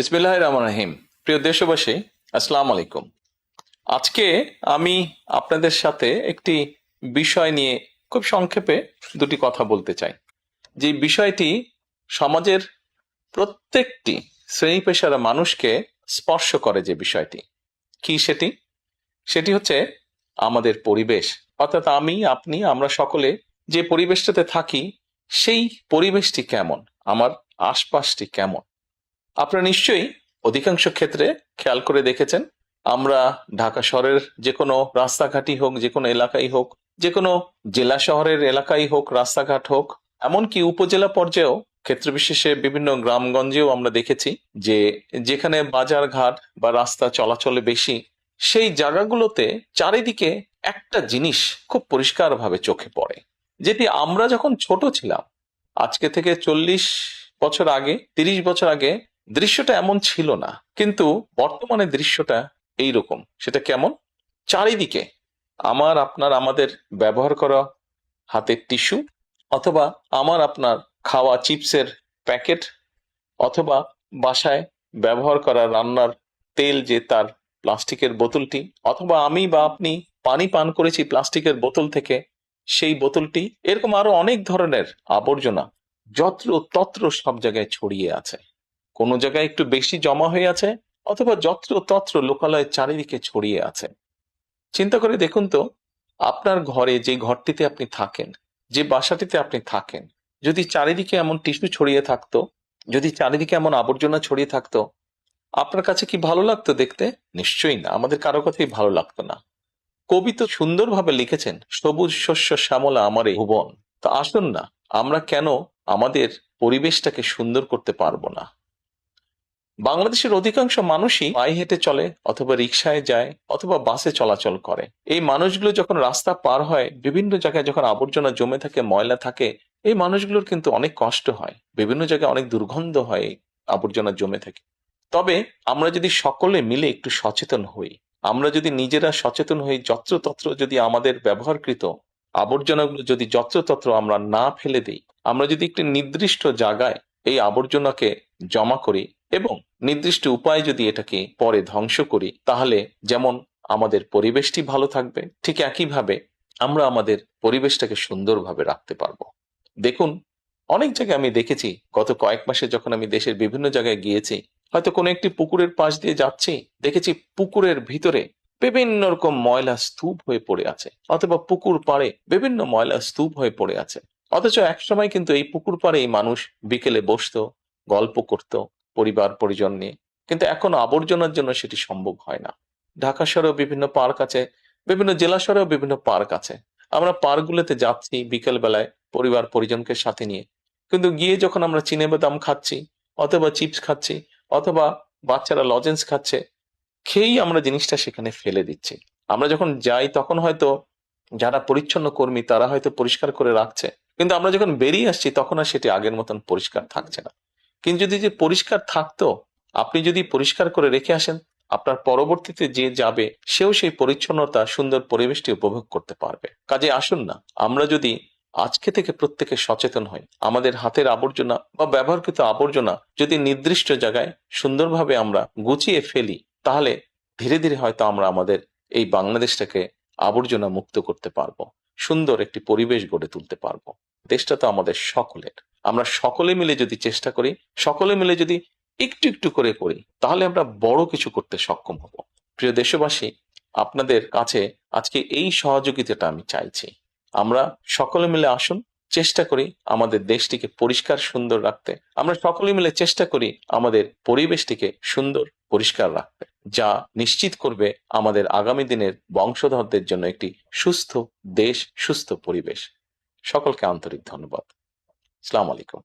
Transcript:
বিসমিল্লাহির রহমানির রহিম। প্রিয় দেশবাসী, আসসালামু আলাইকুম। আজকে আমি আপনাদের সাথে একটি বিষয় নিয়ে খুব সংক্ষেপে দুটি কথা বলতে চাই। যে বিষয়টি সমাজের প্রত্যেকটি শ্রেণী পেশার মানুষকে স্পর্শ করে। যে বিষয়টি কি সেটি সেটি হচ্ছে আমাদের পরিবেশ। অর্থাৎ আমি, আপনি, আমরা সকলে যে পরিবেশটাতে থাকি সেই পরিবেশটি কেমন, আমার আশপাশটি কেমন। আপনারা নিশ্চয়ই অধিকাংশ ক্ষেত্রে খেয়াল করে দেখেছেন, আমরা ঢাকা শহরের যে কোনো রাস্তাঘাটই হোক, যে কোনো এলাকাই হোক, যে কোনো জেলা শহরের এলাকাই হোক, রাস্তাঘাট হোক, এমনকি উপজেলা পর্যায়েও ক্ষেত্র বিশেষে বিভিন্ন গ্রামগঞ্জেও আমরা দেখেছি যে যেখানে বাজার ঘাট বা রাস্তা চলাচলে বেশি, সেই জায়গাগুলোতে চারিদিকে একটা জিনিস খুব পরিষ্কারভাবে চোখে পড়ে, যেটি আমরা যখন ছোট ছিলাম, আজকে থেকে 40 বছর আগে, 30 বছর আগে দৃশ্যটা এমন ছিল না, কিন্তু বর্তমানে দৃশ্যটা এইরকম। সেটা কেমন? চারিদিকে আমার আপনার আমাদের ব্যবহার করা হাতের টিস্যু, অথবা আমার আপনার খাওয়া চিপসের প্যাকেট, অথবা বাসায় ব্যবহার করা রান্নার তেল যে তার প্লাস্টিকের বোতলটি, অথবা আমি বা আপনি পানি পান করেছি প্লাস্টিকের বোতল থেকে সেই বোতলটি, এরকম আরো অনেক ধরনের আবর্জনা যত্র তত্র সব জায়গায় ছড়িয়ে আছে। কোনো জায়গায় একটু বেশি জমা হয়ে আছে, অথবা যত্র তত্র লোকালয়ে চারিদিকে ছড়িয়ে আছে। চিন্তা করে দেখুন তো, আপনার ঘরে, যে ঘরটিতে আপনি থাকেন, যে বাসাটিতে আপনি থাকেন, যদি চারিদিকে এমন টিস্যু ছড়িয়ে থাকতো, যদি চারিদিকে এমন আবর্জনা ছড়িয়ে থাকতো, আপনার কাছে কি ভালো লাগতো দেখতে? নিশ্চয়ই না, আমাদের কারো কথাই ভালো লাগতো না। কবি তো সুন্দরভাবে লিখেছেন, সবুজ শস্য শ্যামলা আমার এই ভুবন। তো আসুন না, আমরা কেন আমাদের পরিবেশটাকে সুন্দর করতে পারবো না? বাংলাদেশের অধিকাংশ মানুষই পায়ে হেঁটে চলে, অথবা রিকশায় যায়, অথবা বাসে চলাচল করে। এই মানুষগুলো যখন রাস্তা পার হয়, বিভিন্ন জায়গায় যখন আবর্জনা জমে থাকে, ময়লা থাকে, এই মানুষগুলোর কিন্তু অনেক কষ্ট হয়, বিভিন্ন জায়গায় অনেক দুর্গন্ধ হয় এই আবর্জনা জমে থাকে। তবে আমরা যদি সকলে মিলে একটু সচেতন হই, আমরা যদি নিজেরা সচেতন হই, যত্রতত্র যদি আমাদের ব্যবহারকৃত আবর্জনাগুলো যদি যত্রতত্র আমরা না ফেলে দিই, আমরা যদি একটি নির্দিষ্ট জায়গায় এই আবর্জনাকে জমা করি এবং নির্দিষ্ট উপায়ে যদি এটাকে পরে ধ্বংস করি, তাহলে যেমন আমাদের পরিবেশটি ভালো থাকবে, ঠিক একইভাবে আমরা আমাদের পরিবেশটাকে সুন্দরভাবে রাখতে পারবো। দেখুন, অনেক জায়গায় আমি দেখেছি, গত কয়েক মাসে যখন আমি দেশের বিভিন্ন জায়গায় গিয়েছি, হয়তো কোনো একটি পুকুরের পাশ দিয়ে যাচ্ছি, দেখেছি পুকুরের ভিতরে বিভিন্ন রকম ময়লা স্তূপ হয়ে পড়ে আছে, অথবা পুকুর পাড়ে বিভিন্ন ময়লা স্তূপ হয়ে পড়ে আছে। অথচ একসময় কিন্তু এই পুকুর পাড়ে এই মানুষ বিকেলে বসতো, গল্প করত পরিবার পরিজন নিয়ে, কিন্তু এখন আবর্জনার জন্য সেটি সম্ভব হয় না। ঢাকা শহরেও বিভিন্ন পার্ক আছে, বিভিন্ন জেলা শহরেও বিভিন্ন পার্ক আছে। আমরা পার্কগুলোতে যাচ্ছি বিকেল বেলায় পরিবার পরিজনকে সাথে নিয়ে, কিন্তু গিয়ে যখন আমরা চিনেবাদাম খাচ্ছি, অথবা চিপস খাচ্ছি, অথবা বাচ্চারা লজেন্স খাচ্ছে, খেয়েই আমরা জিনিসটা সেখানে ফেলে দিচ্ছি। আমরা যখন যাই তখন হয়তো যারা পরিচ্ছন্ন কর্মী তারা হয়তো পরিষ্কার করে রাখছে, কিন্তু আমরা যখন বেরিয়ে আসছি তখন আর সেটি আগের মতন পরিষ্কার থাকছে না। কিন্তু যদি যে পরিষ্কার থাকতো, আপনি যদি পরিষ্কার করে রেখে আসেন, আপনার পরবর্তীতে যে যাবে সেও সেই পরিচ্ছন্নতা, সুন্দর পরিবেশটি উপভোগ করতে পারবে। কাজে আসুন না, আমরা যদি আজকে থেকে প্রত্যেকে সচেতন হই, আমাদের হাতের আবর্জনা বা ব্যবহৃত আবর্জনা যদি নির্দিষ্ট জায়গায় সুন্দরভাবে আমরা গুছিয়ে ফেলি, তাহলে ধীরে ধীরে হয়তো আমরা আমাদের এই বাংলাদেশটাকে আবর্জনা মুক্ত করতে পারবো, সুন্দর একটি পরিবেশ গড়ে তুলতে পারবো। দেশটা তো আমাদের সকলের। আমরা সকলে মিলে যদি চেষ্টা করি, সকলে মিলে যদি একটু একটু করে করি, তাহলে আমরা বড় কিছু করতে সক্ষম হব। প্রিয় দেশবাসী, আপনাদের কাছে আজকে এই সহযোগিতাটা আমি চাইছি। আমরা সকলে মিলে আসুন, চেষ্টা করি আমাদের দেশটিকে পরিষ্কার সুন্দর রাখতে। আমরা সকলে মিলে চেষ্টা করি আমাদের পরিবেশটিকে সুন্দর পরিষ্কার রাখতে, যা নিশ্চিত করবে আমাদের আগামী দিনের বংশধরদের জন্য একটি সুস্থ দেশ, সুস্থ পরিবেশ। সকলকে আন্তরিক ধন্যবাদ। আসসালামু আলাইকুম।